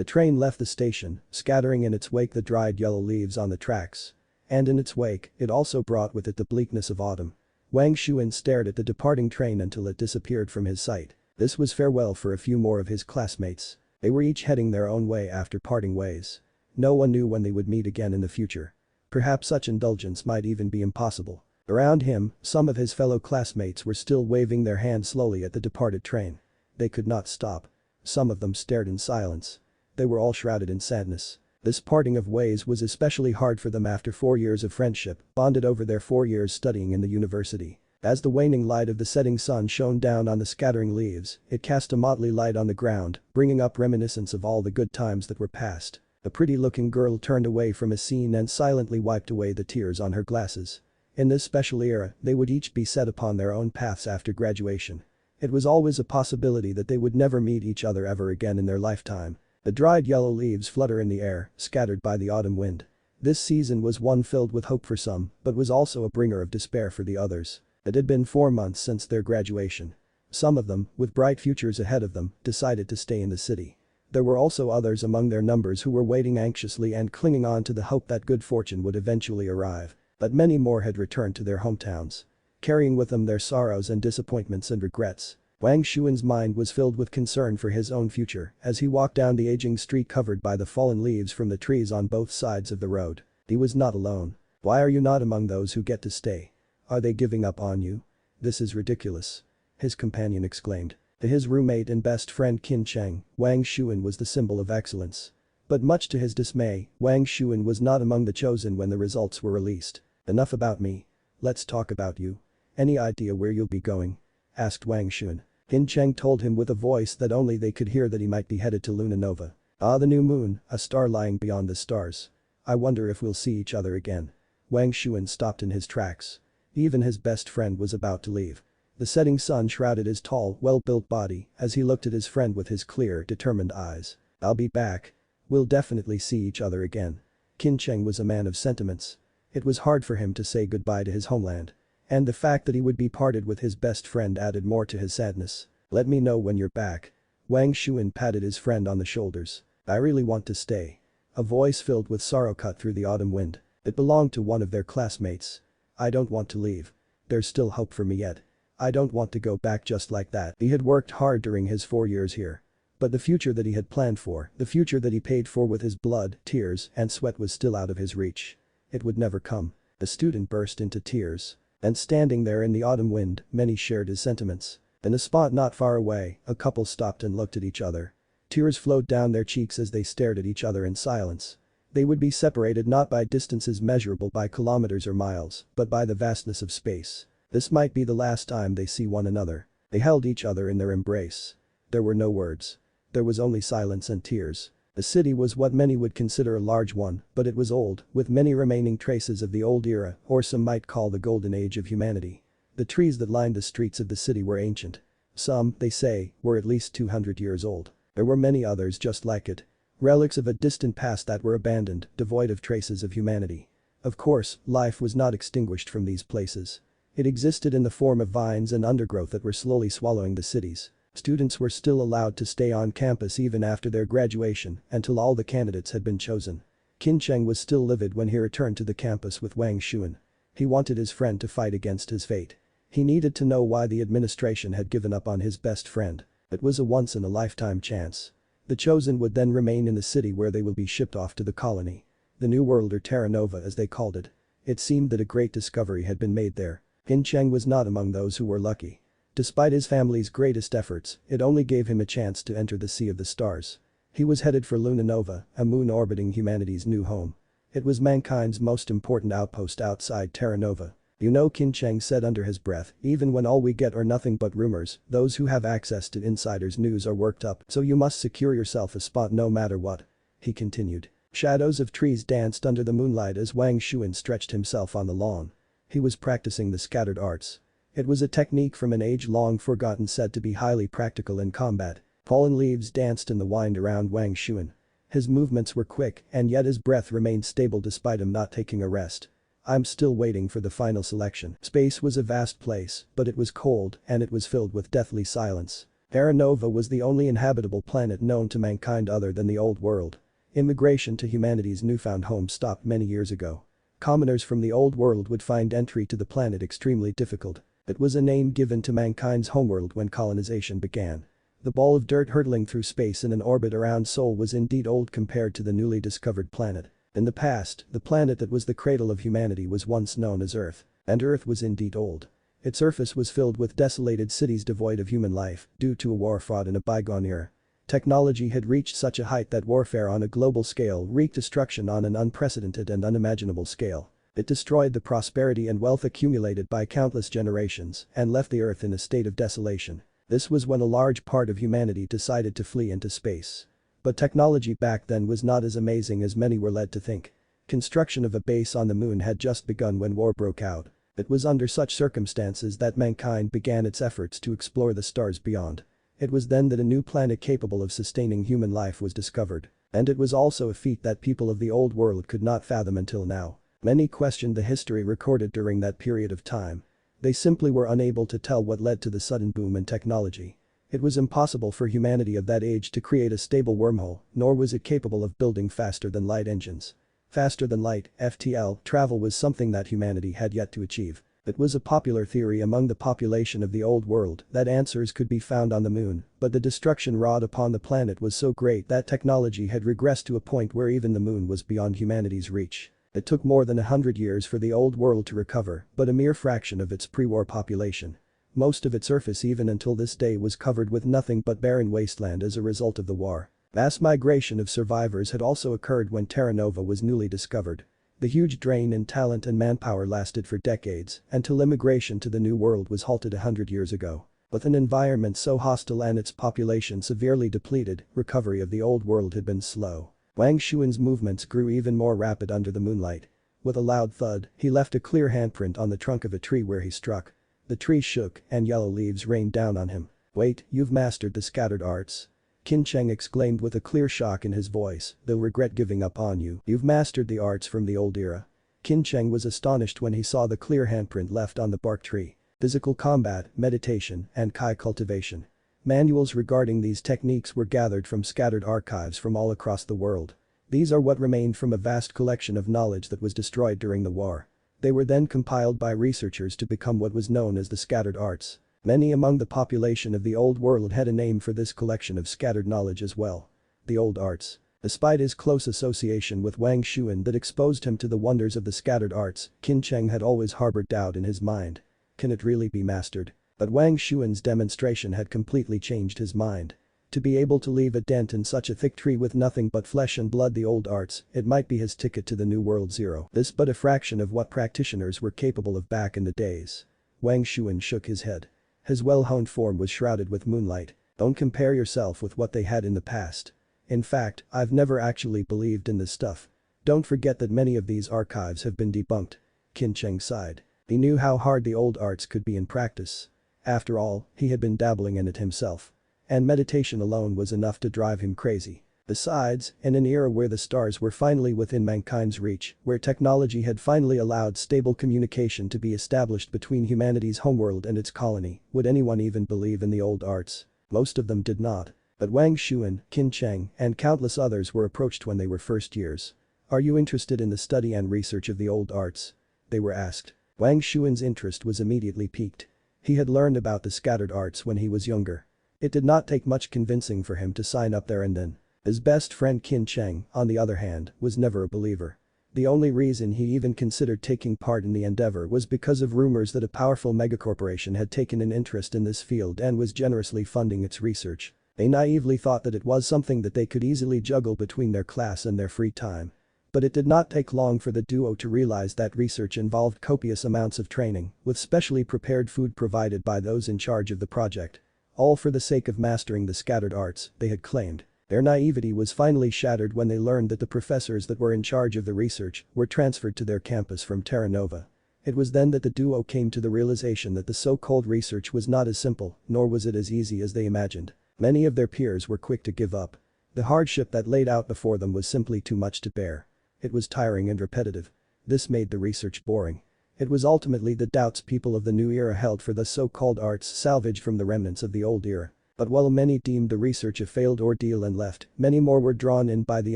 The train left the station, scattering in its wake the dried yellow leaves on the tracks. And in its wake, it also brought with it the bleakness of autumn. Wang Shuan stared at the departing train until it disappeared from his sight. This was farewell for a few more of his classmates. They were each heading their own way after parting ways. No one knew when they would meet again in the future. Perhaps such indulgence might even be impossible. Around him, some of his fellow classmates were still waving their hands slowly at the departed train. They could not stop. Some of them stared in silence. They were all shrouded in sadness. This parting of ways was especially hard for them after 4 years of friendship, bonded over their 4 years studying in the university. As the waning light of the setting sun shone down on the scattering leaves, it cast a motley light on the ground, bringing up reminiscence of all the good times that were past. A pretty-looking girl turned away from a scene and silently wiped away the tears on her glasses. In this special era, they would each be set upon their own paths after graduation. It was always a possibility that they would never meet each other ever again in their lifetime. The dried yellow leaves flutter in the air, scattered by the autumn wind. This season was one filled with hope for some, but was also a bringer of despair for the others. It had been 4 months since their graduation. Some of them, with bright futures ahead of them, decided to stay in the city. There were also others among their numbers who were waiting anxiously and clinging on to the hope that good fortune would eventually arrive. But many more had returned to their hometowns, carrying with them their sorrows and disappointments and regrets. Wang Shuan's mind was filled with concern for his own future as he walked down the aging street covered by the fallen leaves from the trees on both sides of the road. He was not alone. Why are you not among those who get to stay? Are they giving up on you? This is ridiculous. His companion exclaimed. To his roommate and best friend Qin Cheng, Wang Shuan was the symbol of excellence. But much to his dismay, Wang Shuan was not among the chosen when the results were released. Enough about me. Let's talk about you. Any idea where you'll be going? Asked Wang Shuan. Qin Cheng told him with a voice that only they could hear that he might be headed to Luna Nova. Ah, the new moon, a star lying beyond the stars. I wonder if we'll see each other again. Wang Shuan stopped in his tracks. Even his best friend was about to leave. The setting sun shrouded his tall, well-built body as he looked at his friend with his clear, determined eyes. I'll be back. We'll definitely see each other again. Qin Cheng was a man of sentiments. It was hard for him to say goodbye to his homeland. And the fact that he would be parted with his best friend added more to his sadness. Let me know when you're back. Wang Shuan patted his friend on the shoulders. I really want to stay. A voice filled with sorrow cut through the autumn wind. It belonged to one of their classmates. I don't want to leave. There's still hope for me yet. I don't want to go back just like that. He had worked hard during his 4 years here. But the future that he had planned for, the future that he paid for with his blood, tears, and sweat was still out of his reach. It would never come. The student burst into tears. And standing there in the autumn wind, many shared his sentiments. In a spot not far away, a couple stopped and looked at each other. Tears flowed down their cheeks as they stared at each other in silence. They would be separated not by distances measurable by kilometers or miles, but by the vastness of space. This might be the last time they see one another. They held each other in their embrace. There were no words. There was only silence and tears. The city was what many would consider a large one, but it was old, with many remaining traces of the old era, or some might call the golden age of humanity. The trees that lined the streets of the city were ancient. Some, they say, were at least 200 years old. There were many others just like it. Relics of a distant past that were abandoned, devoid of traces of humanity. Of course, life was not extinguished from these places. It existed in the form of vines and undergrowth that were slowly swallowing the cities. Students were still allowed to stay on campus even after their graduation until all the candidates had been chosen. Qin Cheng was still livid when he returned to the campus with Wang Shuan. He wanted his friend to fight against his fate. He needed to know why the administration had given up on his best friend. It was a once-in-a-lifetime chance. The chosen would then remain in the city where they will be shipped off to the colony. The New World, or Terra Nova as they called it. It seemed that a great discovery had been made there. Qin Cheng was not among those who were lucky. Despite his family's greatest efforts, it only gave him a chance to enter the Sea of the Stars. He was headed for Luna Nova, a moon orbiting humanity's new home. It was mankind's most important outpost outside Terra Nova. You know, Qin Cheng said under his breath, even when all we get are nothing but rumors, those who have access to insiders' news are worked up, so you must secure yourself a spot no matter what. He continued. Shadows of trees danced under the moonlight as Wang Shuan stretched himself on the lawn. He was practicing the scattered arts. It was a technique from an age-long forgotten said to be highly practical in combat. Fallen leaves danced in the wind around Wang Shuan. His movements were quick and yet his breath remained stable despite him not taking a rest. I'm still waiting for the final selection. Space was a vast place, but it was cold and it was filled with deathly silence. Terra Nova was the only inhabitable planet known to mankind other than the old world. Immigration to humanity's newfound home stopped many years ago. Commoners from the old world would find entry to the planet extremely difficult. It was a name given to mankind's homeworld when colonization began. The ball of dirt hurtling through space in an orbit around Sol was indeed old compared to the newly discovered planet. In the past, the planet that was the cradle of humanity was once known as Earth. And Earth was indeed old. Its surface was filled with desolated cities devoid of human life due to a war fought in a bygone era. Technology had reached such a height that warfare on a global scale wreaked destruction on an unprecedented and unimaginable scale. It destroyed the prosperity and wealth accumulated by countless generations and left the Earth in a state of desolation. This was when a large part of humanity decided to flee into space. But technology back then was not as amazing as many were led to think. Construction of a base on the moon had just begun when war broke out. It was under such circumstances that mankind began its efforts to explore the stars beyond. It was then that a new planet capable of sustaining human life was discovered. And it was also a feat that people of the old world could not fathom until now. Many questioned the history recorded during that period of time. They simply were unable to tell what led to the sudden boom in technology. It was impossible for humanity of that age to create a stable wormhole, nor was it capable of building faster-than-light engines. Faster-than-light, FTL, travel was something that humanity had yet to achieve. It was a popular theory among the population of the old world that answers could be found on the moon, but the destruction wrought upon the planet was so great that technology had regressed to a point where even the moon was beyond humanity's reach. It took more than 100 years for the old world to recover, but a mere fraction of its pre-war population. Most of its surface even until this day was covered with nothing but barren wasteland as a result of the war. Mass migration of survivors had also occurred when Terra Nova was newly discovered. The huge drain in talent and manpower lasted for decades until immigration to the New World was halted 100 years ago. With an environment so hostile and its population severely depleted, recovery of the old world had been slow. Wang Xuan's movements grew even more rapid under the moonlight. With a loud thud, he left a clear handprint on the trunk of a tree where he struck. The tree shook and yellow leaves rained down on him. "Wait, you've mastered the scattered arts." Qin Cheng exclaimed with a clear shock in his voice, "They'll regret giving up on you. You've mastered the arts from the old era." Qin Cheng was astonished when he saw the clear handprint left on the bark tree. Physical combat, meditation, and Kai cultivation. Manuals regarding these techniques were gathered from scattered archives from all across the world. These are what remained from a vast collection of knowledge that was destroyed during the war. They were then compiled by researchers to become what was known as the scattered arts. Many among the population of the old world had a name for this collection of scattered knowledge as well. The old arts. Despite his close association with Wang Xuan that exposed him to the wonders of the scattered arts, Qin Cheng had always harbored doubt in his mind. Can it really be mastered? But Wang Xuan's demonstration had completely changed his mind. To be able to leave a dent in such a thick tree with nothing but flesh and blood, the old arts, it might be his ticket to the new world zero. This but a fraction of what practitioners were capable of back in the days. Wang Xuan shook his head. His well-honed form was shrouded with moonlight. Don't compare yourself with what they had in the past. In fact, I've never actually believed in this stuff. Don't forget that many of these archives have been debunked. Qin Cheng sighed. He knew how hard the old arts could be in practice. After all, he had been dabbling in it himself. And meditation alone was enough to drive him crazy. Besides, in an era where the stars were finally within mankind's reach, where technology had finally allowed stable communication to be established between humanity's homeworld and its colony, would anyone even believe in the old arts? Most of them did not. But Wang Xuan, Qin Cheng, and countless others were approached when they were first years. "Are you interested in the study and research of the old arts?" they were asked. Wang Xuan's interest was immediately piqued. He had learned about the scattered arts when he was younger. It did not take much convincing for him to sign up there and then. His best friend Qin Cheng, on the other hand, was never a believer. The only reason he even considered taking part in the endeavor was because of rumors that a powerful megacorporation had taken an interest in this field and was generously funding its research. They naively thought that it was something that they could easily juggle between their class and their free time. But it did not take long for the duo to realize that research involved copious amounts of training, with specially prepared food provided by those in charge of the project. All for the sake of mastering the scattered arts, they had claimed. Their naivety was finally shattered when they learned that the professors that were in charge of the research were transferred to their campus from Terra Nova. It was then that the duo came to the realization that the so-called research was not as simple, nor was it as easy as they imagined. Many of their peers were quick to give up. The hardship that laid out before them was simply too much to bear. It was tiring and repetitive. This made the research boring. It was ultimately the doubts people of the new era held for the so-called arts salvaged from the remnants of the old era. But while many deemed the research a failed ordeal and left, many more were drawn in by the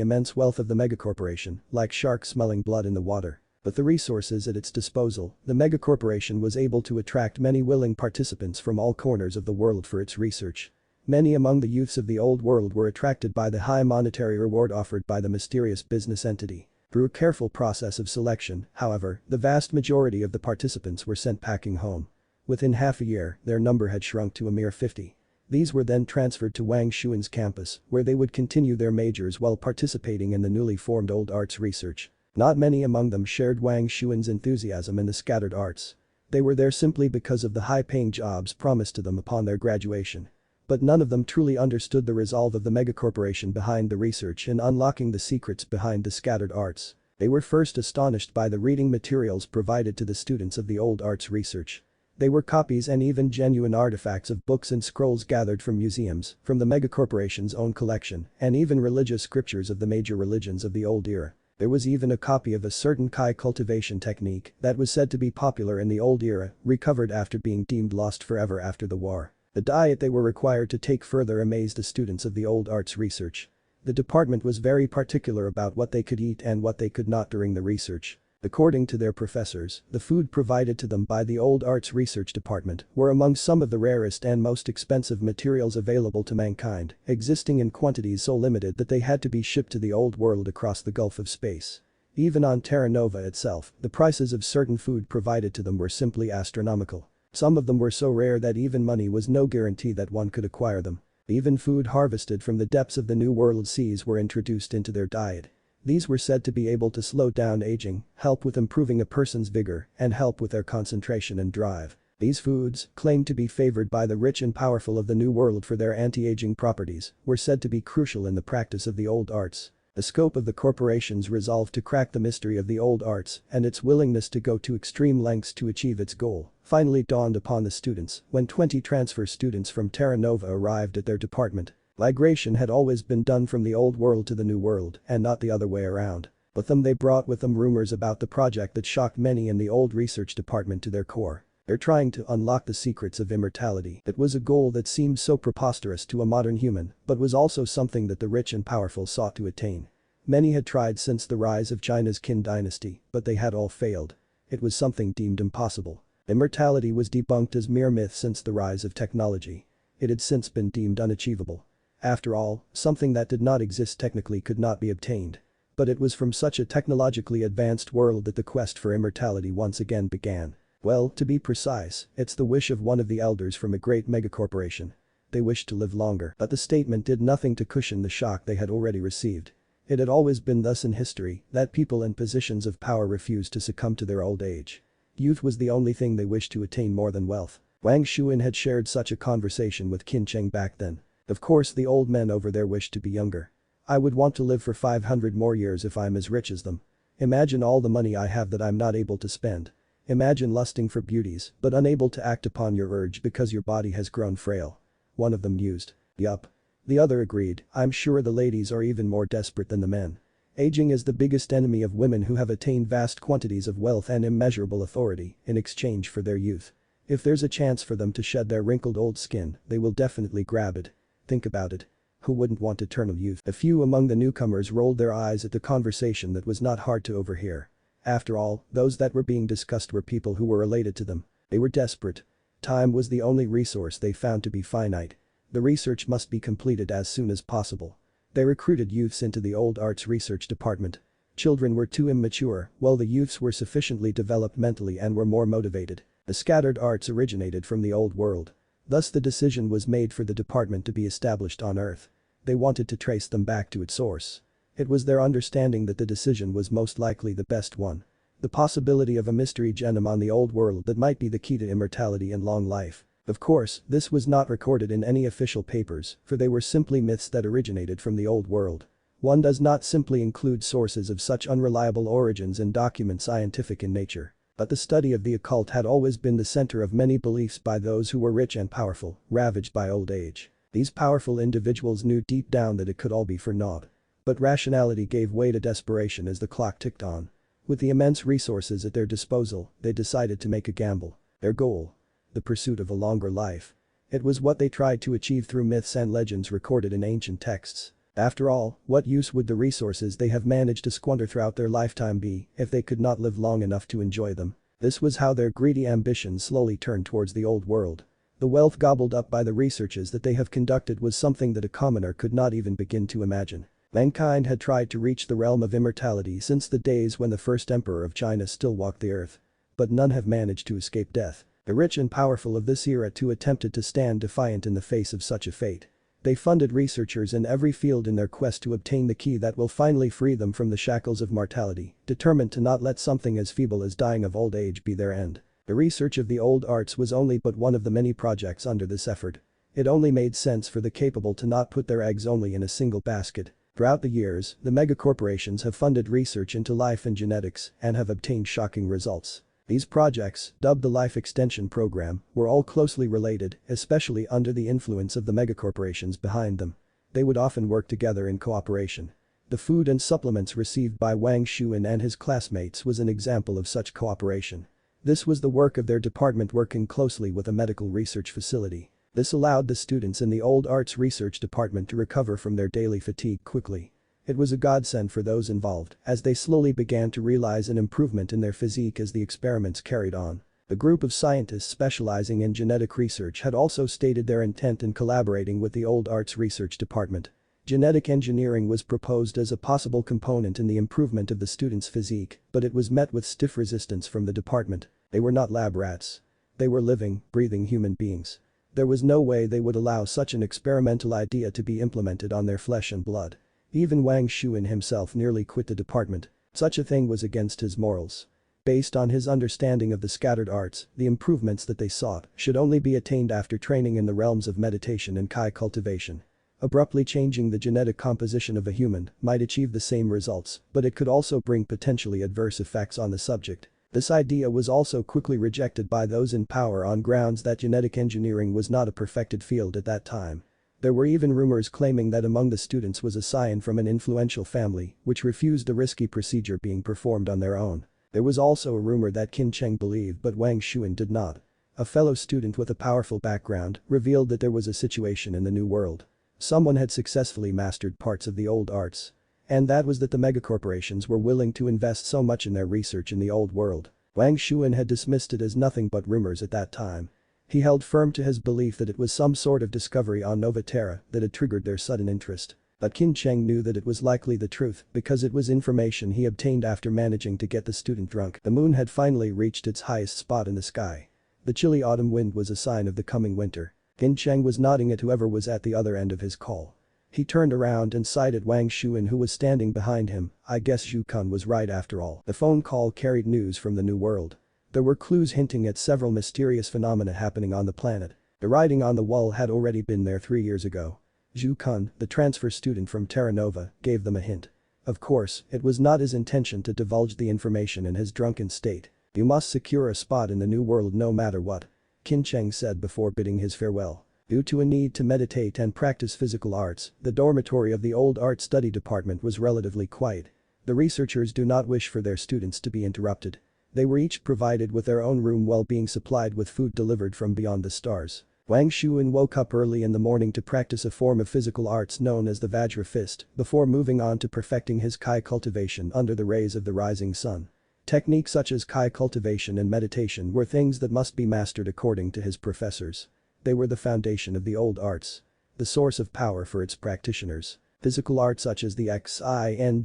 immense wealth of the megacorporation, like sharks smelling blood in the water. With the resources at its disposal, the megacorporation was able to attract many willing participants from all corners of the world for its research. Many among the youths of the old world were attracted by the high monetary reward offered by the mysterious business entity. Through a careful process of selection, however, the vast majority of the participants were sent packing home. Within half a year, their number had shrunk to a mere 50. These were then transferred to Wang Xuan's campus, where they would continue their majors while participating in the newly formed old arts research. Not many among them shared Wang Xuan's enthusiasm in the scattered arts. They were there simply because of the high-paying jobs promised to them upon their graduation. But none of them truly understood the resolve of the megacorporation behind the research in unlocking the secrets behind the scattered arts. They were first astonished by the reading materials provided to the students of the old arts research. They were copies and even genuine artifacts of books and scrolls gathered from museums, from the megacorporation's own collection, and even religious scriptures of the major religions of the old era. There was even a copy of a certain Kai cultivation technique that was said to be popular in the old era, recovered after being deemed lost forever after the war. The diet they were required to take further amazed the students of the old arts research. The department was very particular about what they could eat and what they could not during the research. According to their professors, the food provided to them by the old arts research department were among some of the rarest and most expensive materials available to mankind, existing in quantities so limited that they had to be shipped to the old world across the gulf of space. Even on Terra Nova itself, the prices of certain food provided to them were simply astronomical. Some of them were so rare that even money was no guarantee that one could acquire them. Even food harvested from the depths of the New World seas were introduced into their diet. These were said to be able to slow down aging, help with improving a person's vigor, and help with their concentration and drive. These foods, claimed to be favored by the rich and powerful of the New World for their anti-aging properties, were said to be crucial in the practice of the old arts. The scope of the corporation's resolve to crack the mystery of the old arts and its willingness to go to extreme lengths to achieve its goal finally dawned upon the students when 20 transfer students from Terra Nova arrived at their department. Migration had always been done from the old world to the new world and not the other way around. With them they brought with them rumors about the project that shocked many in the old research department to their core. They're trying to unlock the secrets of immortality. It was a goal that seemed so preposterous to a modern human, but was also something that the rich and powerful sought to attain. Many had tried since the rise of China's Qin dynasty, but they had all failed. It was something deemed impossible. Immortality was debunked as mere myth since the rise of technology. It had since been deemed unachievable. After all, something that did not exist technically could not be obtained. But it was from such a technologically advanced world that the quest for immortality once again began. Well, to be precise, it's the wish of one of the elders from a great megacorporation. They wished to live longer, but the statement did nothing to cushion the shock they had already received. It had always been thus in history that people in positions of power refused to succumb to their old age. Youth was the only thing they wished to attain more than wealth. Wang Xuan had shared such a conversation with Qin Cheng back then. Of course the old men over there wished to be younger. I would want to live for 500 more years if I'm as rich as them. Imagine all the money I have that I'm not able to spend. Imagine lusting for beauties but unable to act upon your urge because your body has grown frail. One of them mused. Yup. The other agreed, I'm sure the ladies are even more desperate than the men. Aging is the biggest enemy of women who have attained vast quantities of wealth and immeasurable authority in exchange for their youth. If there's a chance for them to shed their wrinkled old skin, they will definitely grab it. Think about it. Who wouldn't want eternal youth? A few among the newcomers rolled their eyes at the conversation that was not hard to overhear. After all, those that were being discussed were people who were related to them. They were desperate. Time was the only resource they found to be finite. The research must be completed as soon as possible. They recruited youths into the old arts research department. Children were too immature, while the youths were sufficiently developed mentally and were more motivated. The scattered arts originated from the old world. Thus the decision was made for the department to be established on Earth. They wanted to trace them back to its source. It was their understanding that the decision was most likely the best one. The possibility of a mystery gem on the old world that might be the key to immortality and long life. Of course, this was not recorded in any official papers, for they were simply myths that originated from the old world. One does not simply include sources of such unreliable origins in documents scientific in nature. But the study of the occult had always been the center of many beliefs by those who were rich and powerful, ravaged by old age. These powerful individuals knew deep down that it could all be for naught. But rationality gave way to desperation as the clock ticked on. With the immense resources at their disposal, they decided to make a gamble. Their goal? The pursuit of a longer life. It was what they tried to achieve through myths and legends recorded in ancient texts. After all, what use would the resources they have managed to squander throughout their lifetime be if they could not live long enough to enjoy them? This was how their greedy ambitions slowly turned towards the old world. The wealth gobbled up by the researches that they have conducted was something that a commoner could not even begin to imagine. Mankind had tried to reach the realm of immortality since the days when the first emperor of China still walked the earth. But none have managed to escape death. The rich and powerful of this era too attempted to stand defiant in the face of such a fate. They funded researchers in every field in their quest to obtain the key that will finally free them from the shackles of mortality, determined to not let something as feeble as dying of old age be their end. The research of the old arts was only but one of the many projects under this effort. It only made sense for the capable to not put their eggs only in a single basket. Throughout the years, the megacorporations have funded research into life and genetics and have obtained shocking results. These projects, dubbed the Life Extension Program, were all closely related, especially under the influence of the megacorporations behind them. They would often work together in cooperation. The food and supplements received by Wang Xuan and his classmates was an example of such cooperation. This was the work of their department working closely with a medical research facility. This allowed the students in the old arts research department to recover from their daily fatigue quickly. It was a godsend for those involved, as they slowly began to realize an improvement in their physique as the experiments carried on. The group of scientists specializing in genetic research had also stated their intent in collaborating with the old arts research department. Genetic engineering was proposed as a possible component in the improvement of the students' physique, but it was met with stiff resistance from the department. They were not lab rats. They were living, breathing human beings. There was no way they would allow such an experimental idea to be implemented on their flesh and blood. Even Wang Xuan himself nearly quit the department. Such a thing was against his morals. Based on his understanding of the scattered arts, the improvements that they sought should only be attained after training in the realms of meditation and Kai cultivation. Abruptly changing the genetic composition of a human might achieve the same results, but it could also bring potentially adverse effects on the subject. This idea was also quickly rejected by those in power on grounds that genetic engineering was not a perfected field at that time. There were even rumors claiming that among the students was a scion from an influential family, which refused the risky procedure being performed on their own. There was also a rumor that Qin Cheng believed but Wang Xuan did not. A fellow student with a powerful background revealed that there was a situation in the new world. Someone had successfully mastered parts of the old arts. And that was that the megacorporations were willing to invest so much in their research in the old world. Wang Xuan had dismissed it as nothing but rumors at that time. He held firm to his belief that it was some sort of discovery on Nova Terra that had triggered their sudden interest. But Qin Cheng knew that it was likely the truth because it was information he obtained after managing to get the student drunk. The moon had finally reached its highest spot in the sky. The chilly autumn wind was a sign of the coming winter. Qin Cheng was nodding at whoever was at the other end of his call. He turned around and sighted Wang Xuan who was standing behind him. I guess Zhu Kun was right after all. The phone call carried news from the new world. There were clues hinting at several mysterious phenomena happening on the planet. The writing on the wall had already been there 3 years ago. Zhu Kun, the transfer student from Terra Nova, gave them a hint. Of course, it was not his intention to divulge the information in his drunken state. You must secure a spot in the new world no matter what. Qin Cheng said before bidding his farewell. Due to a need to meditate and practice physical arts, the dormitory of the old art study department was relatively quiet. The researchers do not wish for their students to be interrupted. They were each provided with their own room while being supplied with food delivered from beyond the stars. Wang Xuan woke up early in the morning to practice a form of physical arts known as the Vajra Fist before moving on to perfecting his Kai cultivation under the rays of the rising sun. Techniques such as Kai cultivation and meditation were things that must be mastered according to his professors. They were the foundation of the old arts. The source of power for its practitioners. Physical arts such as the Xingyiqun and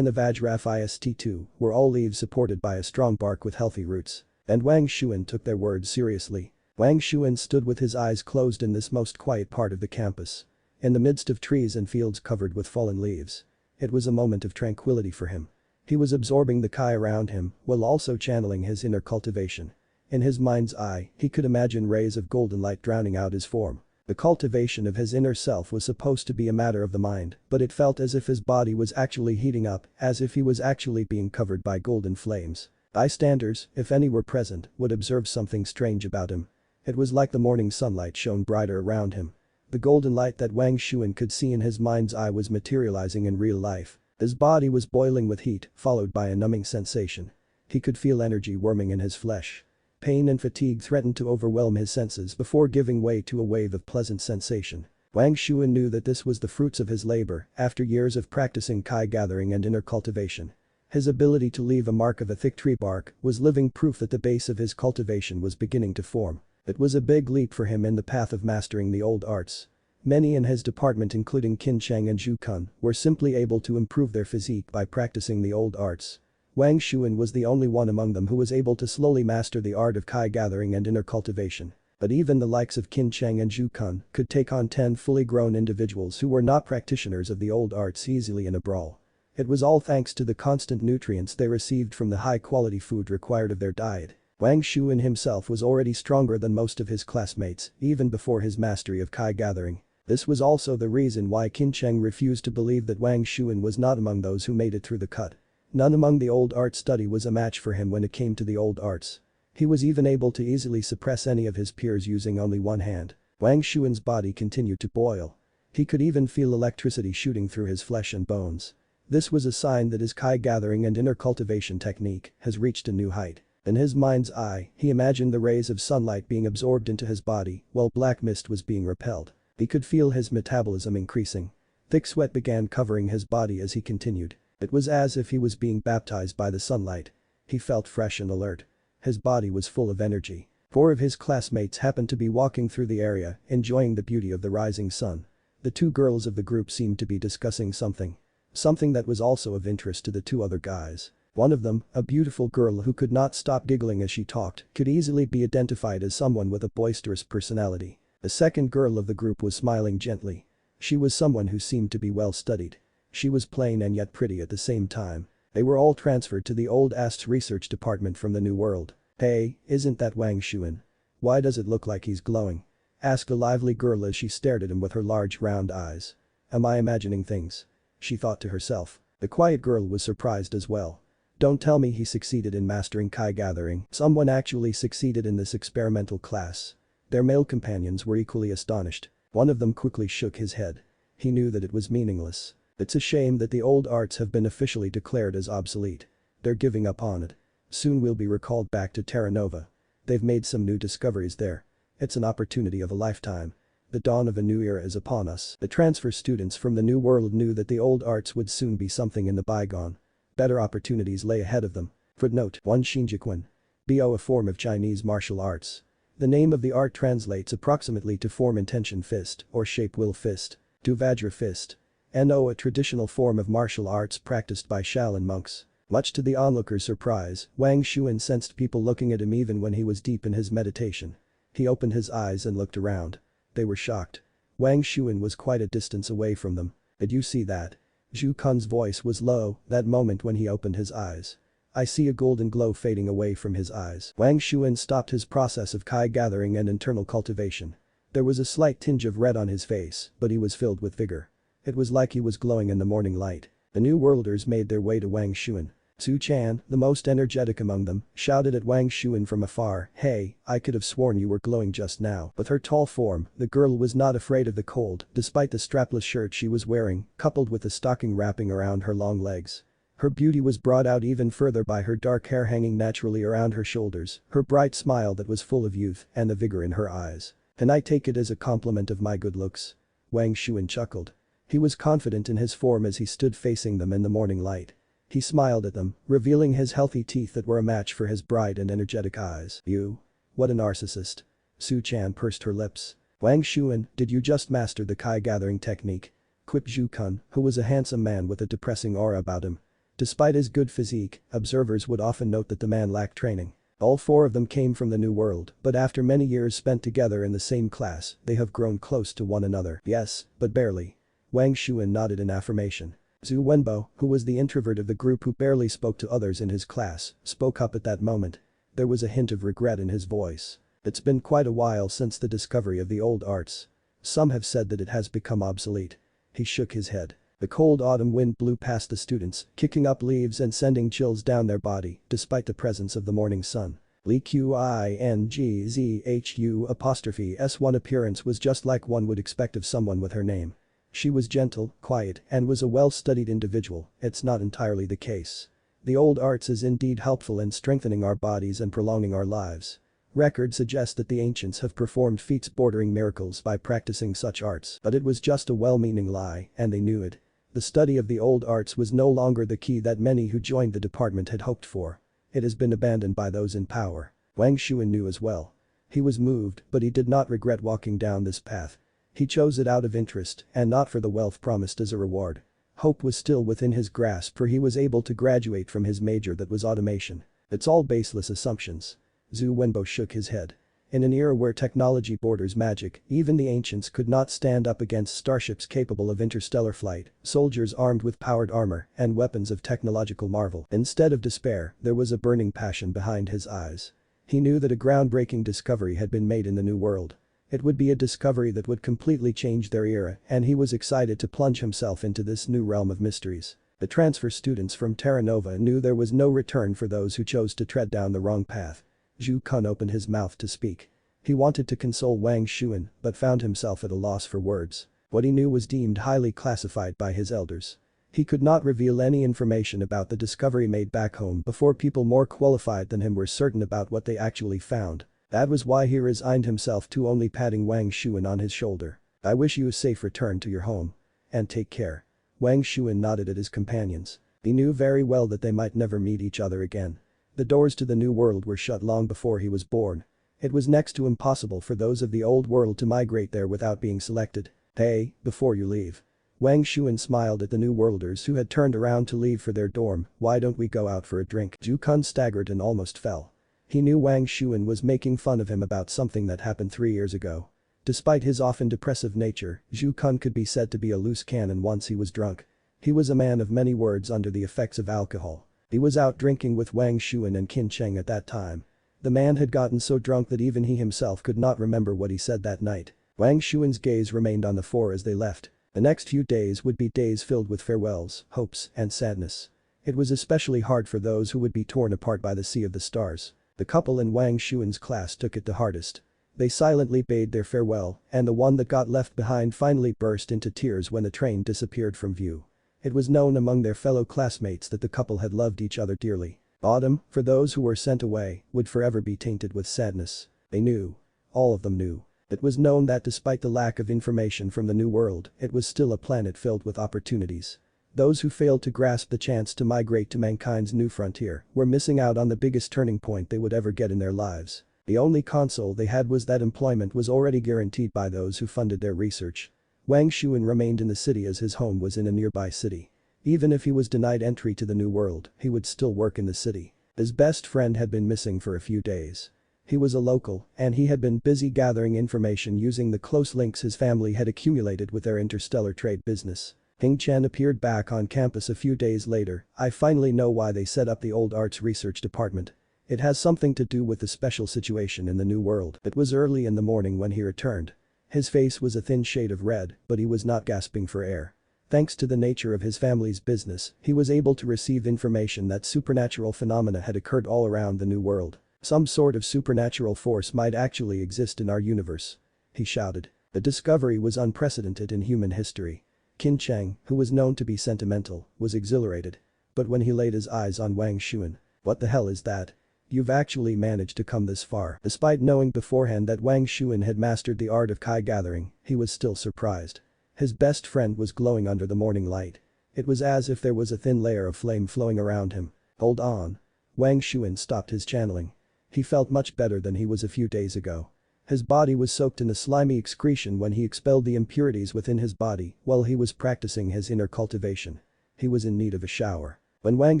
the Vajra-Fist-2 were all leaves supported by a strong bark with healthy roots. And Wang Xuan took their words seriously. Wang Xuan stood with his eyes closed in this most quiet part of the campus. In the midst of trees and fields covered with fallen leaves. It was a moment of tranquility for him. He was absorbing the Kai around him while also channeling his inner cultivation. In his mind's eye, he could imagine rays of golden light drowning out his form. The cultivation of his inner self was supposed to be a matter of the mind, but it felt as if his body was actually heating up, as if he was actually being covered by golden flames. Bystanders, if any were present, would observe something strange about him. It was like the morning sunlight shone brighter around him. The golden light that Wang Xuan could see in his mind's eye was materializing in real life. His body was boiling with heat, followed by a numbing sensation. He could feel energy warming in his flesh. Pain and fatigue threatened to overwhelm his senses before giving way to a wave of pleasant sensation. Wang Xuan knew that this was the fruits of his labor after years of practicing Kai gathering and inner cultivation. His ability to leave a mark of a thick tree bark was living proof that the base of his cultivation was beginning to form. It was a big leap for him in the path of mastering the old arts. Many in his department including Qin Cheng and Zhu Kun were simply able to improve their physique by practicing the old arts. Wang Xuan was the only one among them who was able to slowly master the art of Kai gathering and inner cultivation. But even the likes of Qin Cheng and Zhu Kun could take on 10 fully grown individuals who were not practitioners of the old arts easily in a brawl. It was all thanks to the constant nutrients they received from the high-quality food required of their diet. Wang Xuan himself was already stronger than most of his classmates, even before his mastery of Kai gathering. This was also the reason why Qin Cheng refused to believe that Wang Xuan was not among those who made it through the cut. None among the old art study was a match for him when it came to the old arts. He was even able to easily suppress any of his peers using only one hand. Wang Xuan's body continued to boil. He could even feel electricity shooting through his flesh and bones. This was a sign that his Kai gathering and inner cultivation technique has reached a new height. In his mind's eye, he imagined the rays of sunlight being absorbed into his body while black mist was being repelled. He could feel his metabolism increasing. Thick sweat began covering his body as he continued. It was as if he was being baptized by the sunlight. He felt fresh and alert. His body was full of energy. 4 of his classmates happened to be walking through the area, enjoying the beauty of the rising sun. The 2 girls of the group seemed to be discussing something. Something that was also of interest to the 2 other guys. One of them, a beautiful girl who could not stop giggling as she talked, could easily be identified as someone with a boisterous personality. The second girl of the group was smiling gently. She was someone who seemed to be well studied. She was plain and yet pretty at the same time. They were all transferred to the old AST's research department from the New World. "Hey, isn't that Wang Xuan? Why does it look like he's glowing?" asked a lively girl as she stared at him with her large round eyes. "Am I imagining things?" she thought to herself. The quiet girl was surprised as well. "Don't tell me he succeeded in mastering Kai gathering. Someone actually succeeded in this experimental class." Their male companions were equally astonished. One of them quickly shook his head. He knew that it was meaningless. It's a shame that the old arts have been officially declared as obsolete. They're giving up on it. Soon we'll be recalled back to Terra Nova. They've made some new discoveries there. It's an opportunity of a lifetime. The dawn of a new era is upon us. The transfer students from the New World knew that the old arts would soon be something in the bygone. Better opportunities lay ahead of them. Footnote 1 Shinjiquan. Bo, a form of Chinese martial arts. The name of the art translates approximately to form intention fist or shape will fist. To Vajra fist. No, a traditional form of martial arts practiced by Shaolin monks. Much to the onlookers' surprise, Wang Xuan sensed people looking at him even when he was deep in his meditation. He opened his eyes and looked around. They were shocked. Wang Xuan was quite a distance away from them. "Did you see that?" Zhu Kun's voice was low that moment when he opened his eyes. "I see a golden glow fading away from his eyes." Wang Xuan stopped his process of Kai gathering and internal cultivation. There was a slight tinge of red on his face, but he was filled with vigor. It was like he was glowing in the morning light. The New Worlders made their way to Wang Xuan. Su Chan, the most energetic among them, shouted at Wang Xuan from afar, "Hey, I could have sworn you were glowing just now." With her tall form, the girl was not afraid of the cold despite the strapless shirt she was wearing, coupled with the stocking wrapping around her long legs. Her beauty was brought out even further by her dark hair hanging naturally around her shoulders, her bright smile that was full of youth, and the vigor in her eyes. "Can I take it as a compliment of my good looks?" Wang Xuan chuckled. He was confident in his form as he stood facing them in the morning light. He smiled at them, revealing his healthy teeth that were a match for his bright and energetic eyes. "You? What a narcissist." Su Chan pursed her lips. "Wang Xuan, did you just master the Kai gathering technique?" quipped Zhu Kun, who was a handsome man with a depressing aura about him. Despite his good physique, observers would often note that the man lacked training. All 4 of them came from the New World, but after many years spent together in the same class, they have grown close to one another. "Yes, but barely." Wang Xuan nodded in affirmation. Zhu Wenbo, who was the introvert of the group who barely spoke to others in his class, spoke up at that moment. There was a hint of regret in his voice. "It's been quite a while since the discovery of the old arts. Some have said that it has become obsolete." He shook his head. The cold autumn wind blew past the students, kicking up leaves and sending chills down their body, despite the presence of the morning sun. Li Qingzhu''S1 appearance was just like one would expect of someone with her name. She was gentle, quiet, and was a well-studied individual. It's not entirely the case. The old arts is indeed helpful in strengthening our bodies and prolonging our lives. Records suggest that the ancients have performed feats bordering miracles by practicing such arts, but it was just a well-meaning lie, and they knew it. The study of the old arts was no longer the key that many who joined the department had hoped for. It has been abandoned by those in power. Wang Xuan knew as well. He was moved, but he did not regret walking down this path. He chose it out of interest and not for the wealth promised as a reward. Hope was still within his grasp, for he was able to graduate from his major, that was automation. It's all baseless assumptions. Zhu Wenbo shook his head. In an era where technology borders magic, even the ancients could not stand up against starships capable of interstellar flight, soldiers armed with powered armor, and weapons of technological marvel. Instead of despair, there was a burning passion behind his eyes. He knew that a groundbreaking discovery had been made in the new world. It would be a discovery that would completely change their era, and he was excited to plunge himself into this new realm of mysteries. The transfer students from Terra Nova knew there was no return for those who chose to tread down the wrong path. Zhu Kun opened his mouth to speak. He wanted to console Wang Xuan, but found himself at a loss for words. What he knew was deemed highly classified by his elders. He could not reveal any information about the discovery made back home before people more qualified than him were certain about what they actually found. That was why he resigned himself to only patting Wang Xuan on his shoulder. "I wish you a safe return to your home. And take care." Wang Xuan nodded at his companions. He knew very well that they might never meet each other again. The doors to the new world were shut long before he was born. It was next to impossible for those of the old world to migrate there without being selected. "Hey, before you leave." Wang Xuan smiled at the new worlders who had turned around to leave for their dorm. "Why don't we go out for a drink?" Zhu Kun staggered and almost fell. He knew Wang Xuan was making fun of him about something that happened 3 years ago. Despite his often depressive nature, Zhu Kun could be said to be a loose cannon once he was drunk. He was a man of many words under the effects of alcohol. He was out drinking with Wang Xuan and Qin Cheng at that time. The man had gotten so drunk that even he himself could not remember what he said that night. Wang Xuan's gaze remained on the four as they left. The next few days would be days filled with farewells, hopes, and sadness. It was especially hard for those who would be torn apart by the sea of the stars. The couple in Wang Xuan's class took it the hardest. They silently bade their farewell, and the one that got left behind finally burst into tears when the train disappeared from view. It was known among their fellow classmates that the couple had loved each other dearly. Autumn, for those who were sent away, would forever be tainted with sadness. They knew. All of them knew. It was known that despite the lack of information from the new world, it was still a planet filled with opportunities. Those who failed to grasp the chance to migrate to mankind's new frontier were missing out on the biggest turning point they would ever get in their lives. The only console they had was that employment was already guaranteed by those who funded their research. Wang Xuan remained in the city as his home was in a nearby city. Even if he was denied entry to the new world, he would still work in the city. His best friend had been missing for a few days. He was a local, and he had been busy gathering information using the close links his family had accumulated with their interstellar trade business. Ping Chen appeared back on campus a few days later. "I finally know why they set up the old arts research department. It has something to do with the special situation in the new world." It was early in the morning when he returned. His face was a thin shade of red, but he was not gasping for air. Thanks to the nature of his family's business, he was able to receive information that supernatural phenomena had occurred all around the new world. "Some sort of supernatural force might actually exist in our universe," he shouted. The discovery was unprecedented in human history. Qin Cheng, who was known to be sentimental, was exhilarated. But when he laid his eyes on Wang Xuan, "What the hell is that? You've actually managed to come this far." Despite knowing beforehand that Wang Xuan had mastered the art of Kai gathering, he was still surprised. His best friend was glowing under the morning light. It was as if there was a thin layer of flame flowing around him. "Hold on." Wang Xuan stopped his channeling. He felt much better than he was a few days ago. His body was soaked in a slimy excretion when he expelled the impurities within his body while he was practicing his inner cultivation. He was in need of a shower. When Wang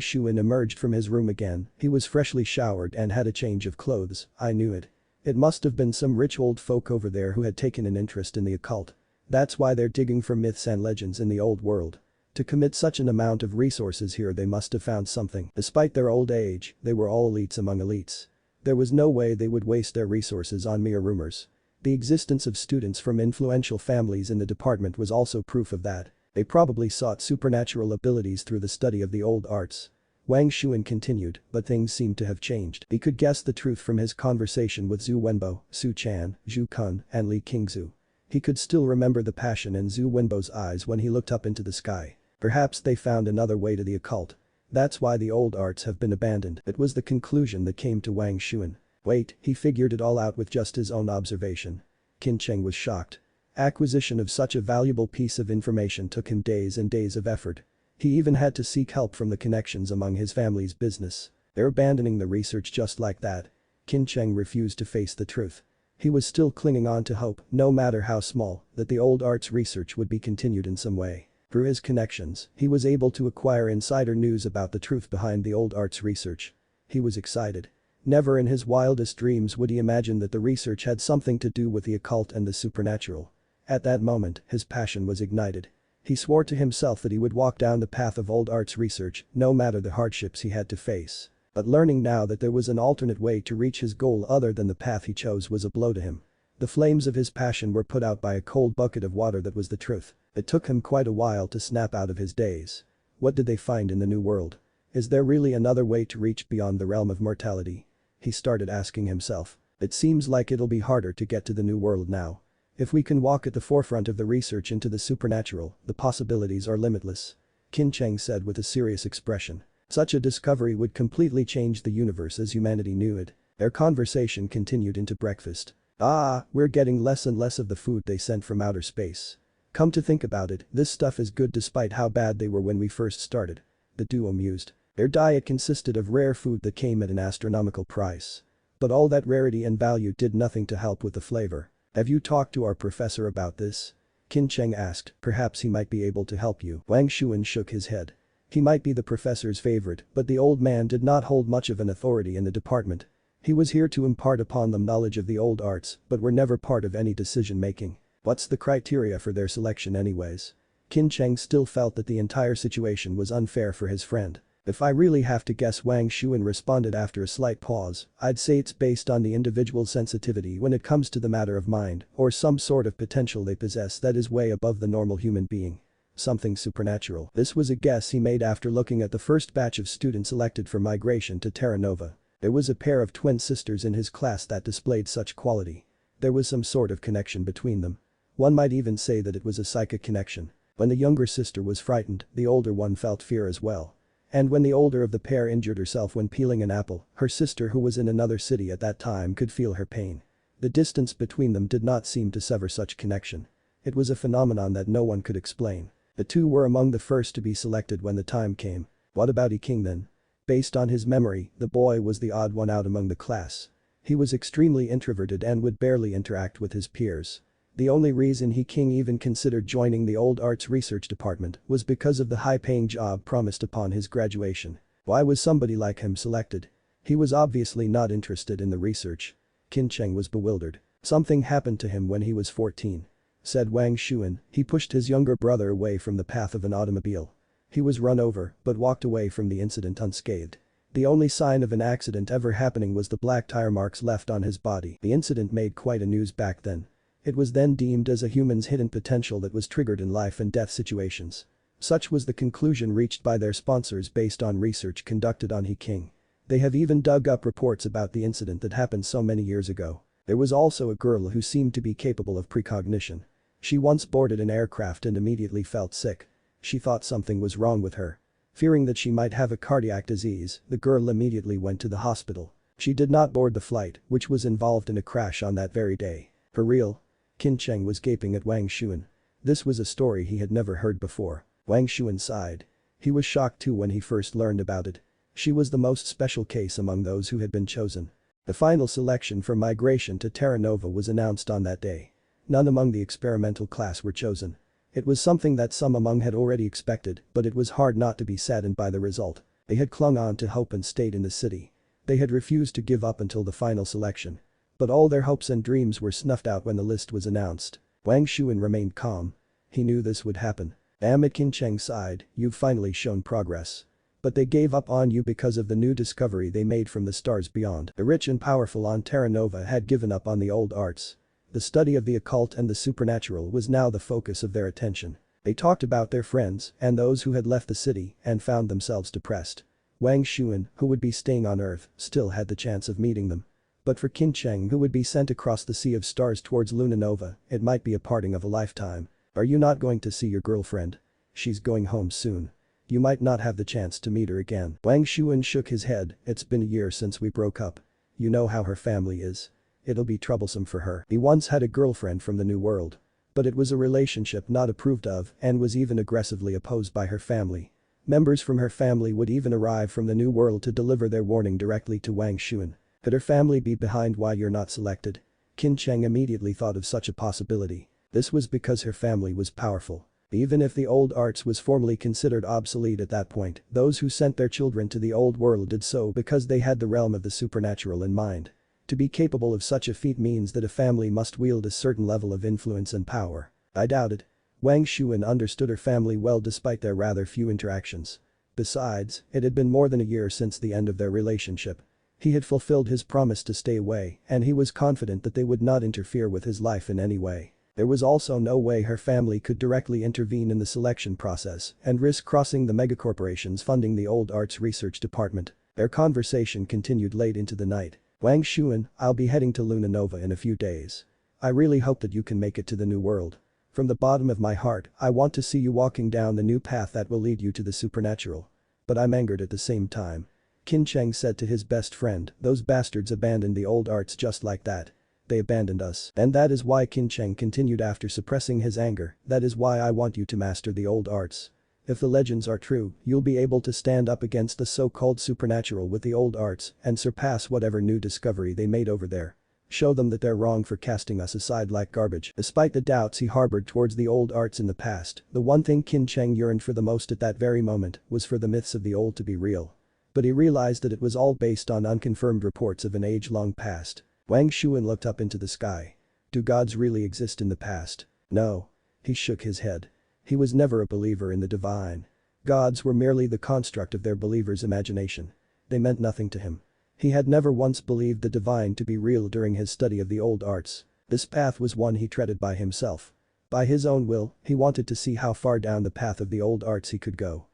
Xuan emerged from his room again, he was freshly showered and had a change of clothes. "I knew it. It must have been some rich old folk over there who had taken an interest in the occult. That's why they're digging for myths and legends in the old world. To commit such an amount of resources here, they must have found something." Despite their old age, they were all elites among elites. There was no way they would waste their resources on mere rumors. The existence of students from influential families in the department was also proof of that. They probably sought supernatural abilities through the study of the old arts. Wang Xuan continued, but things seemed to have changed. He could guess the truth from his conversation with Zhu Wenbo, Su Chan, Zhu Kun, and Li Qingzu. He could still remember the passion in Zhu Wenbo's eyes when he looked up into the sky. Perhaps they found another way to the occult. That's why the old arts have been abandoned. It was the conclusion that came to Wang Xuan. Wait, he figured it all out with just his own observation. Qin Cheng was shocked. Acquisition of such a valuable piece of information took him days and days of effort. He even had to seek help from the connections among his family's business. They're abandoning the research just like that. Qin Cheng refused to face the truth. He was still clinging on to hope, no matter how small, that the old arts research would be continued in some way. Through his connections, he was able to acquire insider news about the truth behind the old arts research. He was excited. Never in his wildest dreams would he imagine that the research had something to do with the occult and the supernatural. At that moment, his passion was ignited. He swore to himself that he would walk down the path of old arts research, no matter the hardships he had to face. But learning now that there was an alternate way to reach his goal other than the path he chose was a blow to him. The flames of his passion were put out by a cold bucket of water that was the truth. It took him quite a while to snap out of his daze. What did they find in the new world? Is there really another way to reach beyond the realm of mortality? He started asking himself. It seems like it'll be harder to get to the new world now. If we can walk at the forefront of the research into the supernatural, the possibilities are limitless. Qin Cheng said with a serious expression. Such a discovery would completely change the universe as humanity knew it. Their conversation continued into breakfast. We're getting less and less of the food they sent from outer space. Come to think about it, this stuff is good despite how bad they were when we first started. The duo mused. Their diet consisted of rare food that came at an astronomical price. But all that rarity and value did nothing to help with the flavor. Have you talked to our professor about this? Qin Cheng asked, perhaps he might be able to help you. Wang Shuan shook his head. He might be the professor's favorite, but the old man did not hold much of an authority in the department. He was here to impart upon them knowledge of the old arts, but were never part of any decision-making. What's the criteria for their selection anyways? Qin Cheng still felt that the entire situation was unfair for his friend. If I really have to guess, Wang Shuan responded after a slight pause, I'd say it's based on the individual's sensitivity when it comes to the matter of mind, or some sort of potential they possess that is way above the normal human being. Something supernatural. This was a guess he made after looking at the first batch of students elected for migration to Terra Nova. There was a pair of twin sisters in his class that displayed such quality. There was some sort of connection between them. One might even say that it was a psychic connection. When the younger sister was frightened, the older one felt fear as well. And when the older of the pair injured herself when peeling an apple, her sister who was in another city at that time could feel her pain. The distance between them did not seem to sever such connection. It was a phenomenon that no one could explain. The two were among the first to be selected when the time came. What about King then? Based on his memory, the boy was the odd one out among the class. He was extremely introverted and would barely interact with his peers. The only reason King even considered joining the old arts research department was because of the high-paying job promised upon his graduation. Why was somebody like him selected? He was obviously not interested in the research. Qin Cheng was bewildered. Something happened to him when he was 14. Said Wang Shuan, he pushed his younger brother away from the path of an automobile. He was run over, but walked away from the incident unscathed. The only sign of an accident ever happening was the black tire marks left on his body. The incident made quite a news back then. It was then deemed as a human's hidden potential that was triggered in life and death situations. Such was the conclusion reached by their sponsors based on research conducted on King. They have even dug up reports about the incident that happened so many years ago. There was also a girl who seemed to be capable of precognition. She once boarded an aircraft and immediately felt sick. She thought something was wrong with her. Fearing that she might have a cardiac disease, the girl immediately went to the hospital. She did not board the flight, which was involved in a crash on that very day. For real? Qin Cheng was gaping at Wang Shuan. This was a story he had never heard before. Wang Shuan sighed. He was shocked too when he first learned about it. She was the most special case among those who had been chosen. The final selection for migration to Terra Nova was announced on that day. None among the experimental class were chosen. It was something that some among had already expected, but it was hard not to be saddened by the result. They had clung on to hope and stayed in the city. They had refused to give up until the final selection. But all their hopes and dreams were snuffed out when the list was announced. Wang Shuan remained calm. He knew this would happen. Damn it, Qin Cheng sighed, you've finally shown progress. But they gave up on you because of the new discovery they made from the stars beyond. The rich and powerful on Terra Nova had given up on the old arts. The study of the occult and the supernatural was now the focus of their attention. They talked about their friends and those who had left the city and found themselves depressed. Wang Shuan, who would be staying on Earth, still had the chance of meeting them. But for Qin Cheng, who would be sent across the sea of stars towards Luna Nova, it might be a parting of a lifetime. Are you not going to see your girlfriend? She's going home soon. You might not have the chance to meet her again. Wang Shuan shook his head, it's been a year since we broke up. you know how her family is. It'll be troublesome for her. He once had a girlfriend from the New World. But it was a relationship not approved of and was even aggressively opposed by her family. Members from her family would even arrive from the New World to deliver their warning directly to Wang Xuan. Could her family be behind why you're not selected? Qin Cheng immediately thought of such a possibility. This was because her family was powerful. Even if the old arts was formally considered obsolete at that point, those who sent their children to the old world did so because they had the realm of the supernatural in mind. To be capable of such a feat means that a family must wield a certain level of influence and power. I doubt it. Wang Xuan understood her family well despite their rather few interactions. Besides, it had been more than a year since the end of their relationship. He had fulfilled his promise to stay away, and he was confident that they would not interfere with his life in any way. There was also no way her family could directly intervene in the selection process and risk crossing the megacorporations funding the old arts research department. Their conversation continued late into the night. Wang Xuan, I'll be heading to Luna Nova in a few days. I really hope that you can make it to the new world. From the bottom of my heart, I want to see you walking down the new path that will lead you to the supernatural. But I'm angered at the same time. Qin Cheng said to his best friend, those bastards abandoned the old arts just like that. They abandoned us. And that is why Qin Cheng continued after suppressing his anger, that is why I want you to master the old arts. If the legends are true, you'll be able to stand up against the so-called supernatural with the old arts and surpass whatever new discovery they made over there. Show them that they're wrong for casting us aside like garbage. Despite the doubts he harbored towards the old arts in the past, the one thing Qin Cheng yearned for the most at that very moment was for the myths of the old to be real. But he realized that it was all based on unconfirmed reports of an age-long past. Wang Xuan looked up into the sky. Do gods really exist in the past? No. He shook his head. He was never a believer in the divine. Gods were merely the construct of their believers' imagination. They meant nothing to him. He had never once believed the divine to be real during his study of the old arts. This path was one he treaded by himself. By his own will, he wanted to see how far down the path of the old arts he could go.